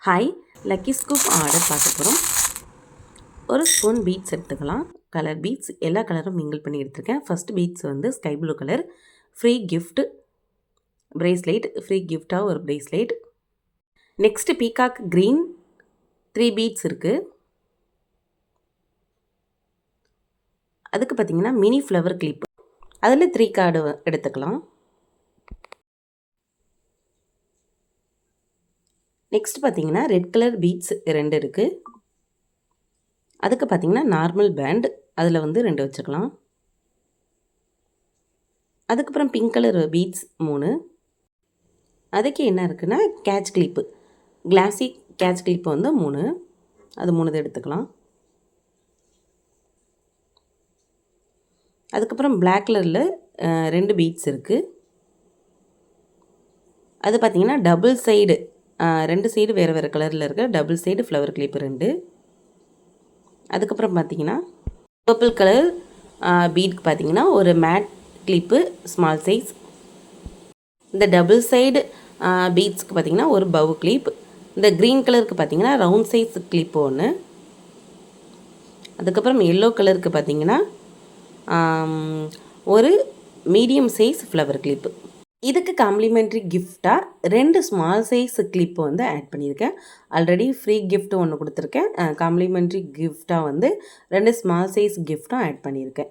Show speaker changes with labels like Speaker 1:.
Speaker 1: Hi, lucky scoop order பார்க்க போகிறோம். ஒரு ஸ்பூன் பீட்ஸ் எடுத்துக்கலாம். கலர் பீட்ஸ் எல்லா கலரும் மிங்கிள் பண்ணி எடுத்துருக்கேன். ஃபஸ்ட் பீட்ஸ் வந்து sky blue colour. Free gift bracelet, free கிஃப்டாக ஒரு bracelet. Next peacock green 3 beads இருக்குது. அதுக்கு பார்த்திங்கன்னா மினி ஃப்ளவர் கிளிப், அதில் 3 கார்டு எடுத்துக்கலாம். நெக்ஸ்ட் பார்த்திங்கன்னா ரெட் கலர் பீட்ஸ் 2 இருக்குது. அதுக்கு பார்த்திங்கன்னா நார்மல் பேண்ட், அதில் வந்து 2 வச்சுக்கலாம். அதுக்கப்புறம் பிங்க் கலர் பீட்ஸ் 3. அதுக்கு என்ன இருக்குன்னா catch clip, classy catch clip வந்து 3, அது 3 எடுத்துக்கலாம். அதுக்கப்புறம் பிளாக் கலரில் 2 பீட்ஸ் இருக்குது. அது பார்த்திங்கன்னா டபுள் சைடு, 2 சைடு வேறு வேறு கலரில் இருக்க டபுள் சைடு ஃப்ளவர் கிளிப்பு 2. அதுக்கப்புறம் பார்த்திங்கன்னா பர்பிள் கலர் பீட்க்கு பார்த்திங்கன்னா ஒரு மேட் கிளிப்பு ஸ்மால் சைஸ். இந்த டபுள் சைடு பீட்ஸ்க்கு பார்த்திங்கன்னா ஒரு பவ் கிளிப். இந்த க்ரீன் கலருக்கு பார்த்திங்கன்னா ரவுண்ட் சைஸ் கிளிப்பு ஒன்று. அதுக்கப்புறம் எல்லோ கலருக்கு பார்த்திங்கன்னா ஒரு மீடியம் சைஸ் ஃப்ளவர் கிளிப்பு. இதுக்கு காம்ப்ளிமெண்ட்ரி கிஃப்டாக 2 ஸ்மால் சைஸ் கிளிப்பு வந்து ஆட் பண்ணியிருக்கேன். ஆல்ரெடி ஃப்ரீ கிஃப்ட் ஒன்று கொடுத்துருக்கேன். காம்ப்ளிமெண்ட்ரி கிஃப்டாக வந்து 2 ஸ்மால் சைஸ் கிஃப்ட்டும் ஆட் பண்ணியிருக்கேன்.